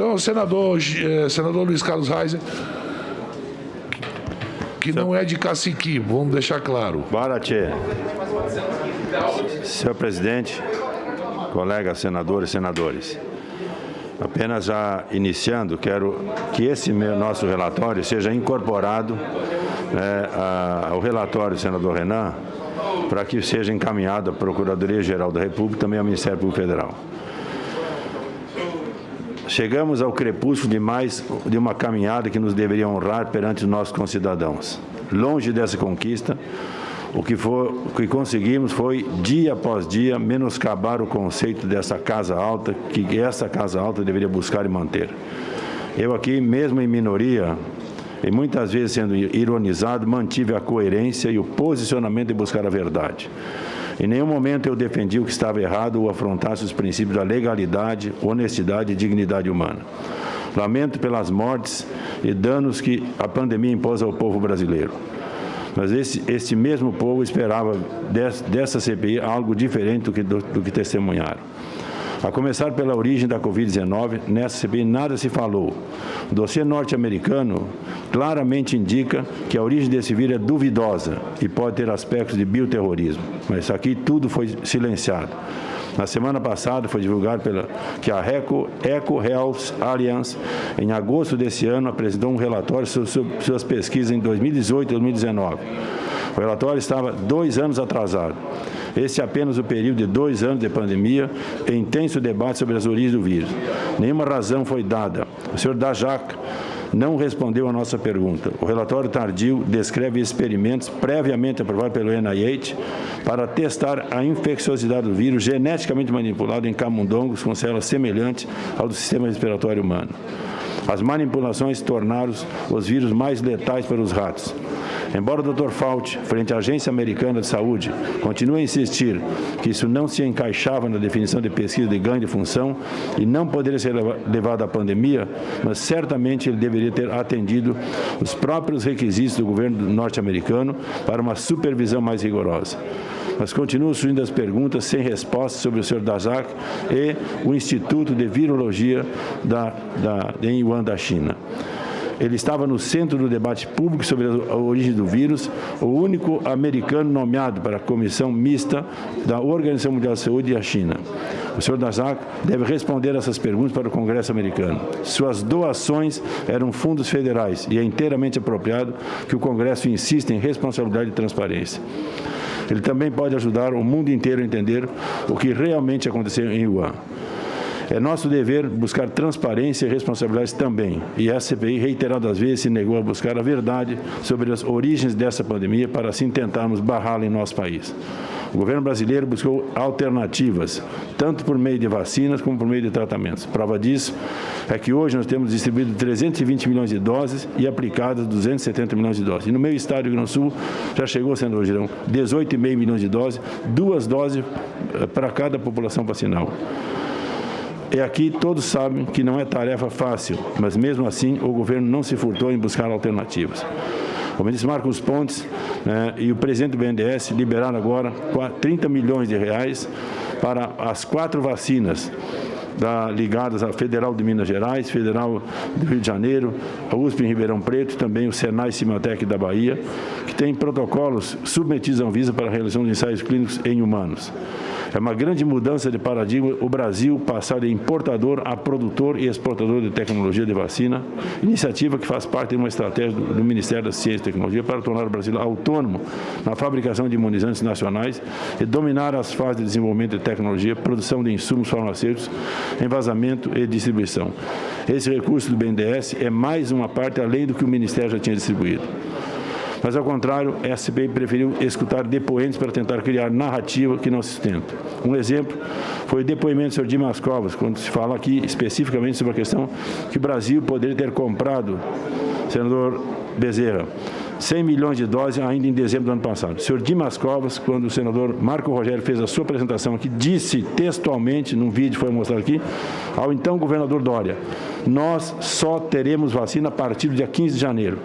Então, senador Luiz Carlos Reiser, que não é de cacique, vamos deixar claro. Bora, tchê. Senhor presidente, colegas senadores e senadores, apenas já iniciando, quero que esse nosso relatório seja incorporado ao relatório do senador Renan, para que seja encaminhado à Procuradoria-Geral da República e também ao Ministério Público Federal. Chegamos ao crepúsculo de uma caminhada que nos deveria honrar perante os nossos concidadãos. Longe dessa conquista, o que conseguimos foi, dia após dia, menoscabar o conceito dessa casa alta, que essa casa alta deveria buscar e manter. Eu aqui, mesmo em minoria, e muitas vezes sendo ironizado, mantive a coerência e o posicionamento de buscar a verdade. Em nenhum momento eu defendi o que estava errado ou afrontasse os princípios da legalidade, honestidade e dignidade humana. Lamento pelas mortes e danos que a pandemia impôs ao povo brasileiro. Mas esse mesmo povo esperava dessa CPI algo diferente do que testemunharam. A começar pela origem da Covid-19, nessa CPI nada se falou. O dossiê norte-americano claramente indica que a origem desse vírus é duvidosa e pode ter aspectos de bioterrorismo. Mas aqui tudo foi silenciado. Na semana passada foi divulgado que a Eco Health Alliance, em agosto desse ano, apresentou um relatório sobre suas pesquisas em 2018 e 2019. O relatório estava 2 anos atrasado. Esse é apenas o período de 2 anos de pandemia e intenso debate sobre as origens do vírus. Nenhuma razão foi dada. O senhor Daszak não respondeu à nossa pergunta. O relatório tardio descreve experimentos previamente aprovados pelo NIH para testar a infecciosidade do vírus geneticamente manipulado em camundongos com células semelhantes ao do sistema respiratório humano. As manipulações tornaram os vírus mais letais para os ratos. Embora o Dr. Fauci, frente à Agência Americana de Saúde, continue a insistir que isso não se encaixava na definição de pesquisa de ganho de função e não poderia ser levado à pandemia, mas certamente ele deveria ter atendido os próprios requisitos do governo norte-americano para uma supervisão mais rigorosa. Mas continuam surgindo as perguntas sem resposta sobre o Sr. Daszak e o Instituto de Virologia em Wuhan, da China. Ele estava no centro do debate público sobre a origem do vírus, o único americano nomeado para a comissão mista da Organização Mundial de Saúde e a China. O Sr. Daszak deve responder essas perguntas para o Congresso americano. Suas doações eram fundos federais e é inteiramente apropriado que o Congresso insista em responsabilidade e transparência. Ele também pode ajudar o mundo inteiro a entender o que realmente aconteceu em Wuhan. É nosso dever buscar transparência e responsabilidade também. E a CPI reiteradas vezes se negou a buscar a verdade sobre as origens dessa pandemia para assim tentarmos barrá-la em nosso país. O governo brasileiro buscou alternativas, tanto por meio de vacinas como por meio de tratamentos. Prova disso é que hoje nós temos distribuído 320 milhões de doses e aplicadas 270 milhões de doses. E no meu estado do Rio Grande do Sul já chegou, senador Girão, 18,5 milhões de doses, 2 doses para cada população vacinal. E aqui todos sabem que não é tarefa fácil, mas mesmo assim o governo não se furtou em buscar alternativas. O ministro Marcos Pontes e o presidente do BNDES liberaram agora 30 milhões de reais para as 4 vacinas ligadas à Federal de Minas Gerais, Federal do Rio de Janeiro, a USP em Ribeirão Preto e também o Senai Cimatec da Bahia, que tem protocolos submetidos à Anvisa para a realização de ensaios clínicos em humanos. É uma grande mudança de paradigma o Brasil passar de importador a produtor e exportador de tecnologia de vacina, iniciativa que faz parte de uma estratégia do Ministério da Ciência e Tecnologia para tornar o Brasil autônomo na fabricação de imunizantes nacionais e dominar as fases de desenvolvimento de tecnologia, produção de insumos farmacêuticos, envasamento e distribuição. Esse recurso do BNDES é mais uma parte além do que o Ministério já tinha distribuído. Mas, ao contrário, a CPI preferiu escutar depoentes para tentar criar narrativa que não se sustenta. Um exemplo foi o depoimento do senhor Dimas Covas, quando se fala aqui especificamente sobre a questão que o Brasil poderia ter comprado, senador Bezerra, 100 milhões de doses ainda em dezembro do ano passado. O senhor Dimas Covas, quando o senador Marco Rogério fez a sua apresentação aqui, disse textualmente, num vídeo que foi mostrado aqui, ao então governador Dória, nós só teremos vacina a partir do dia 15 de janeiro.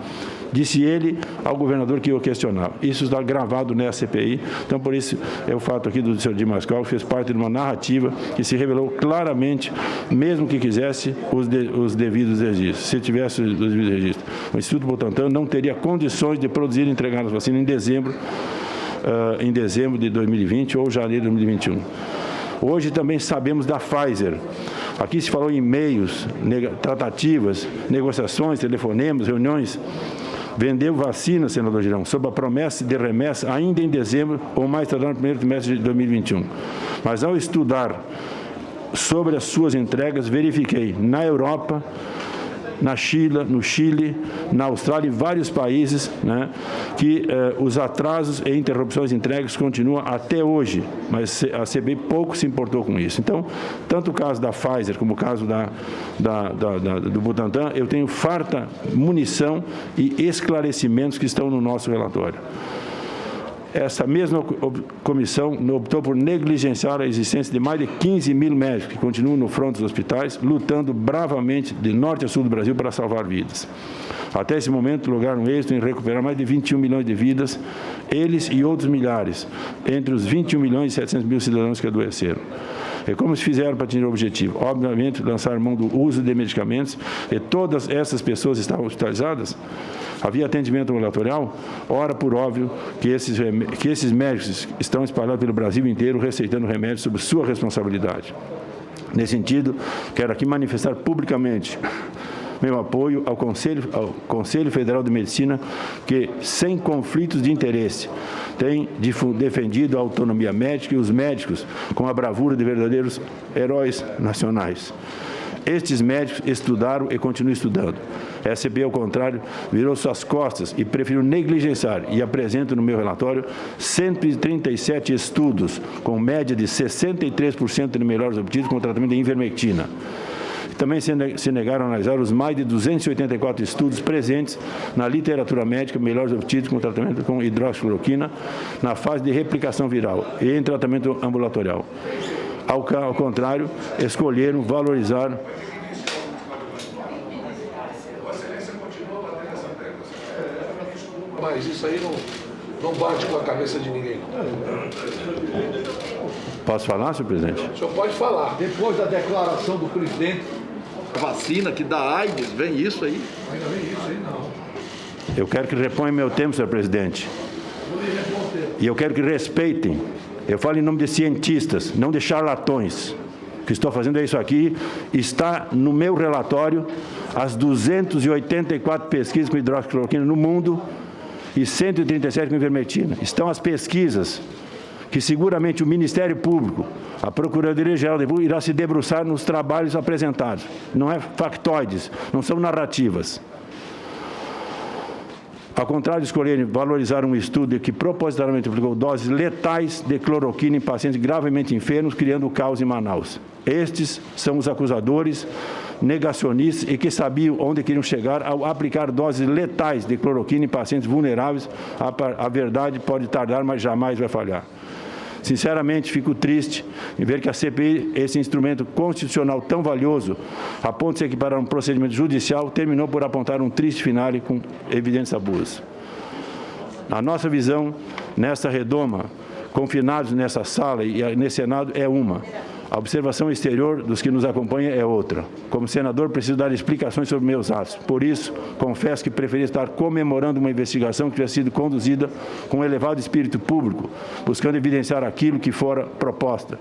disse ele ao governador que o questionava. Isso está gravado nessa CPI, então por isso é o fato aqui do senhor Dimas Covas, que fez parte de uma narrativa que se revelou claramente, mesmo que quisesse, os devidos registros. Se tivesse os devidos registros, o Instituto Butantan não teria condições de produzir e entregar as vacinas em dezembro de 2020 ou janeiro de 2021. Hoje também sabemos da Pfizer. Aqui se falou em e-mails, tratativas, negociações, telefonemas, reuniões. Vendeu vacina, senador Girão, sob a promessa de remessa ainda em dezembro ou mais tardar no primeiro trimestre de 2021. Mas ao estudar sobre as suas entregas, verifiquei na Europa, no Chile, na Austrália e vários países, né, que os atrasos e interrupções de entregas continuam até hoje, mas a CPI pouco se importou com isso. Então, tanto o caso da Pfizer como o caso do Butantan, eu tenho farta munição e esclarecimentos que estão no nosso relatório. Essa mesma comissão optou por negligenciar a existência de mais de 15 mil médicos que continuam no front dos hospitais, lutando bravamente de norte a sul do Brasil para salvar vidas. Até esse momento, lograram êxito em recuperar mais de 21 milhões de vidas, eles e outros milhares, entre os 21 milhões e 700 mil cidadãos que adoeceram. E como se fizeram para atingir o objetivo? Obviamente, lançar mão do uso de medicamentos, e todas essas pessoas estavam hospitalizadas. Havia atendimento ambulatorial? Ora, por óbvio, que esses médicos estão espalhados pelo Brasil inteiro, receitando remédios sob sua responsabilidade. Nesse sentido, quero aqui manifestar publicamente meu apoio ao Conselho Federal de Medicina, que, sem conflitos de interesse, tem defendido a autonomia médica e os médicos com a bravura de verdadeiros heróis nacionais. Estes médicos estudaram e continuam estudando. A CPI, ao contrário, virou suas costas e preferiu negligenciar, e apresento no meu relatório 137 estudos, com média de 63% de melhores obtidos com o tratamento de ivermectina. Também se negaram a analisar os mais de 284 estudos presentes na literatura médica, melhores obtidos com tratamento com hidroxicloroquina, na fase de replicação viral e em tratamento ambulatorial. Ao contrário, escolheram valorizar. Mas isso aí não bate com a cabeça de ninguém. Posso falar, senhor presidente? O senhor pode falar. Depois da declaração do presidente, a vacina que dá AIDS, vem isso aí? Ainda vem isso aí, não. Eu quero que reponha meu tempo, senhor presidente. E eu quero que respeitem. Eu falo em nome de cientistas, não de charlatões. O que estou fazendo é isso aqui. Está no meu relatório as 284 pesquisas com hidroxicloroquina no mundo e 137 com ivermectina. Estão as pesquisas que seguramente o Ministério Público, a Procuradoria-Geral da República, irá se debruçar nos trabalhos apresentados. Não é factoides, não são narrativas. Ao contrário de escolherem valorizar um estudo que propositadamente aplicou doses letais de cloroquina em pacientes gravemente enfermos, criando caos em Manaus. Estes são os acusadores, negacionistas e que sabiam onde queriam chegar ao aplicar doses letais de cloroquina em pacientes vulneráveis. A verdade pode tardar, mas jamais vai falhar. Sinceramente, fico triste em ver que a CPI, esse instrumento constitucional tão valioso, a ponto de se equiparar a um procedimento judicial, terminou por apontar um triste finale com evidentes abusos. A nossa visão, nesta redoma, confinados nessa sala e nesse Senado, é uma. A observação exterior dos que nos acompanham é outra. Como senador, preciso dar explicações sobre meus atos. Por isso, confesso que preferi estar comemorando uma investigação que tivesse sido conduzida com um elevado espírito público, buscando evidenciar aquilo que fora proposta.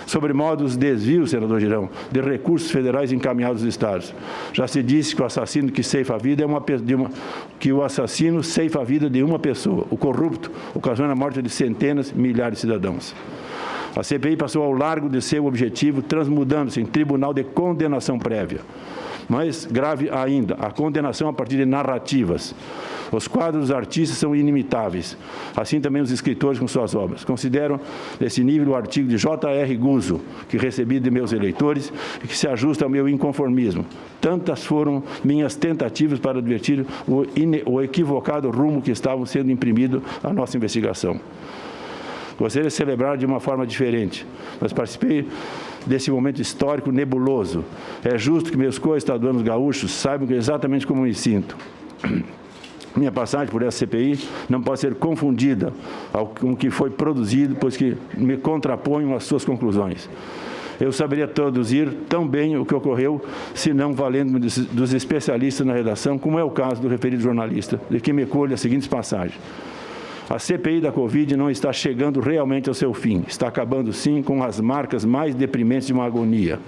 Sobre modo os desvios, senador Girão, de recursos federais encaminhados aos estados. Já se disse que o assassino que ceifa a vida de uma pessoa. O corrupto ocasiona a morte de centenas, milhares de cidadãos. A CPI passou ao largo de seu objetivo, transmudando-se em tribunal de condenação prévia. Mais grave ainda, a condenação a partir de narrativas. Os quadros dos artistas são inimitáveis, assim também os escritores com suas obras. Considero desse nível o artigo de J.R. Guzzo, que recebi de meus eleitores e que se ajusta ao meu inconformismo. Tantas foram minhas tentativas para advertir o equivocado rumo que estava sendo imprimido à nossa investigação. Gostaria de celebrar de uma forma diferente, mas participei desse momento histórico nebuloso. É justo que meus co-estaduanos gaúchos saibam exatamente como me sinto. Minha passagem por essa CPI não pode ser confundida com o que foi produzido, pois que me contraponho às suas conclusões. Eu saberia traduzir tão bem o que ocorreu, se não valendo dos especialistas na redação, como é o caso do referido jornalista, de que me colhe as seguintes passagens. A CPI da Covid não está chegando realmente ao seu fim. Está acabando, sim, com as marcas mais deprimentes de uma agonia.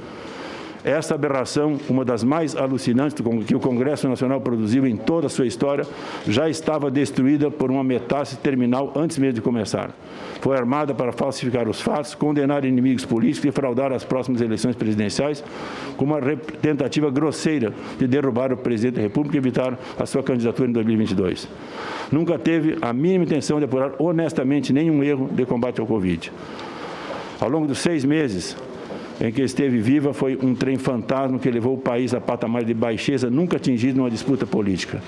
Essa aberração, uma das mais alucinantes que o Congresso Nacional produziu em toda a sua história, já estava destruída por uma metástase terminal antes mesmo de começar. Foi armada para falsificar os fatos, condenar inimigos políticos e fraudar as próximas eleições presidenciais, com uma tentativa grosseira de derrubar o presidente da República e evitar a sua candidatura em 2022. Nunca teve a mínima intenção de apurar honestamente nenhum erro de combate ao Covid. Ao longo dos 6 meses em que esteve viva, foi um trem fantasma que levou o país a patamar de baixeza nunca atingido numa disputa política.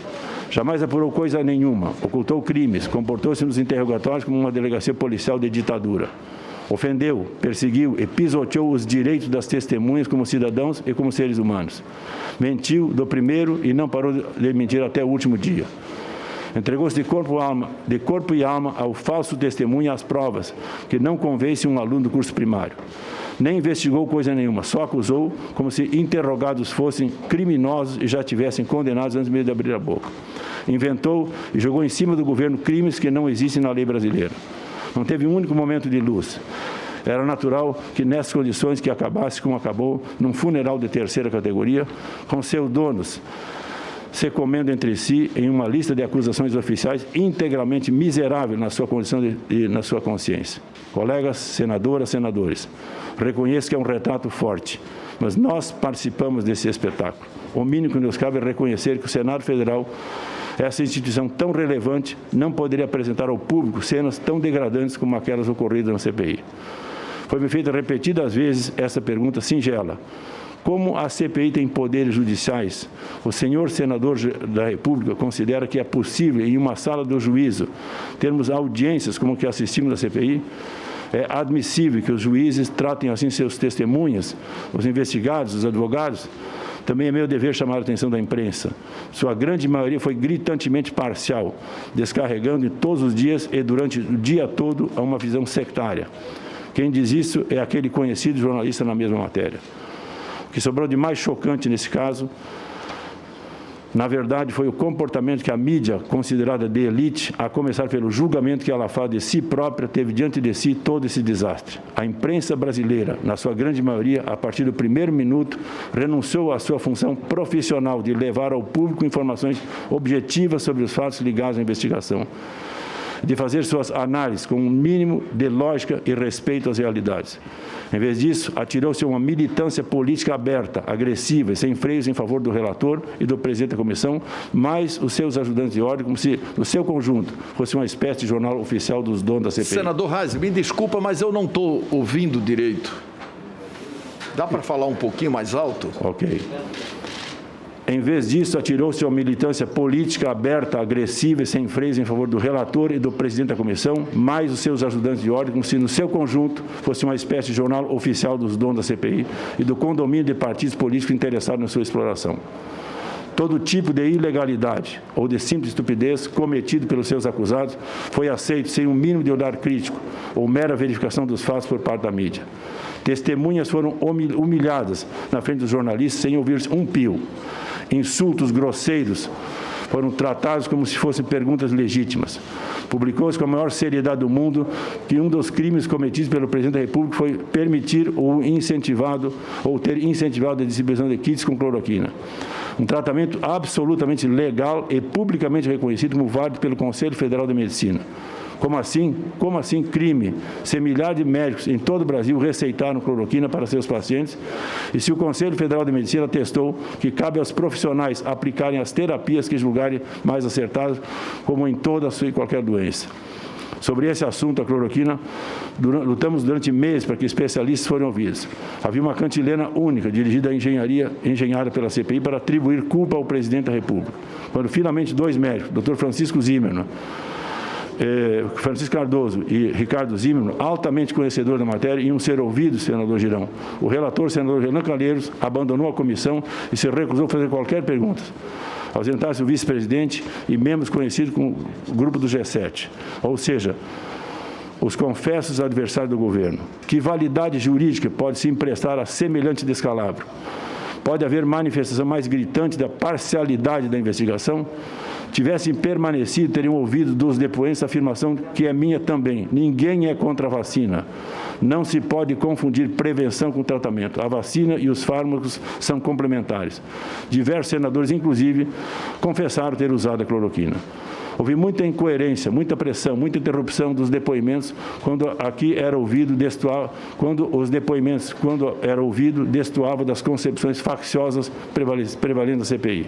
Jamais apurou coisa nenhuma, ocultou crimes, comportou-se nos interrogatórios como uma delegacia policial de ditadura. Ofendeu, perseguiu e pisoteou os direitos das testemunhas como cidadãos e como seres humanos. Mentiu do primeiro e não parou de mentir até o último dia. Entregou-se de corpo e alma ao falso testemunho e às provas, que não convence um aluno do curso primário. Nem investigou coisa nenhuma, só acusou como se interrogados fossem criminosos e já tivessem condenados antes mesmo de abrir a boca. Inventou e jogou em cima do governo crimes que não existem na lei brasileira. Não teve um único momento de luz. Era natural que nessas condições que acabasse como acabou, num funeral de 3ª categoria, com seus donos se comendo entre si em uma lista de acusações oficiais integralmente miserável na sua condição e na sua consciência. Colegas, senadoras, senadores, reconheço que é um retrato forte, mas nós participamos desse espetáculo. O mínimo que nos cabe é reconhecer que o Senado Federal, essa instituição tão relevante, não poderia apresentar ao público cenas tão degradantes como aquelas ocorridas na CPI. Foi-me feita repetidas vezes essa pergunta singela. Como a CPI tem poderes judiciais, o senhor senador da República considera que é possível, em uma sala do juízo, termos audiências como que assistimos à CPI? É admissível que os juízes tratem assim seus testemunhas, os investigados, os advogados? Também é meu dever chamar a atenção da imprensa. Sua grande maioria foi gritantemente parcial, descarregando todos os dias e durante o dia todo a uma visão sectária. Quem diz isso é aquele conhecido jornalista na mesma matéria. O que sobrou de mais chocante nesse caso, na verdade, foi o comportamento que a mídia, considerada de elite, a começar pelo julgamento que ela faz de si própria, teve diante de si todo esse desastre. A imprensa brasileira, na sua grande maioria, a partir do primeiro minuto, renunciou à sua função profissional de levar ao público informações objetivas sobre os fatos ligados à investigação, de fazer suas análises com um mínimo de lógica e respeito às realidades. Em vez disso, atirou-se a uma militância política aberta, agressiva e sem freios em favor do relator e do presidente da comissão, mais os seus ajudantes de ordem, como se, no seu conjunto, fosse uma espécie de jornal oficial dos donos da CPI. Senador Reis, me desculpa, mas eu não estou ouvindo direito. Dá para falar um pouquinho mais alto? Ok. Em vez disso, atirou-se a uma militância política aberta, agressiva e sem freios em favor do relator e do presidente da comissão, mais os seus ajudantes de ordem, como se no seu conjunto fosse uma espécie de jornal oficial dos donos da CPI e do condomínio de partidos políticos interessados na sua exploração. Todo tipo de ilegalidade ou de simples estupidez cometido pelos seus acusados foi aceito sem um mínimo de olhar crítico ou mera verificação dos fatos por parte da mídia. Testemunhas foram humilhadas na frente dos jornalistas sem ouvir-se um pio. Insultos grosseiros foram tratados como se fossem perguntas legítimas. Publicou-se com a maior seriedade do mundo que um dos crimes cometidos pelo presidente da República foi permitir ou ter incentivado a distribuição de kits com cloroquina. Um tratamento absolutamente legal e publicamente reconhecido como válido pelo Conselho Federal de Medicina. Como assim crime? Se milhares de médicos em todo o Brasil receitaram cloroquina para seus pacientes, e se o Conselho Federal de Medicina atestou que cabe aos profissionais aplicarem as terapias que julgarem mais acertadas, como em toda e qualquer doença. Sobre esse assunto, a cloroquina, lutamos durante meses para que especialistas fossem ouvidos. Havia uma cantilena única, dirigida à engenhada pela CPI, para atribuir culpa ao presidente da República. Quando finalmente 2 médicos, Dr. Francisco Zimmermann, Francisco Cardoso e Ricardo Zimmermann, altamente conhecedor da matéria, iam ser ouvidos, senador Girão. O relator, senador Renan Calheiros, abandonou a comissão e se recusou a fazer qualquer pergunta. Ausentasse o vice-presidente e membros conhecidos como grupo do G7. Ou seja, os confessos adversários do governo. Que validade jurídica pode se emprestar a semelhante descalabro? Pode haver manifestação mais gritante da parcialidade da investigação? Tivessem permanecido, teriam ouvido dos depoentes a afirmação que é minha também. Ninguém é contra a vacina. Não se pode confundir prevenção com tratamento. A vacina e os fármacos são complementares. Diversos senadores, inclusive, confessaram ter usado a cloroquina. Houve muita incoerência, muita pressão, muita interrupção dos depoimentos quando aqui era ouvido destoava, quando era ouvido destoava das concepções facciosas prevalentes da CPI.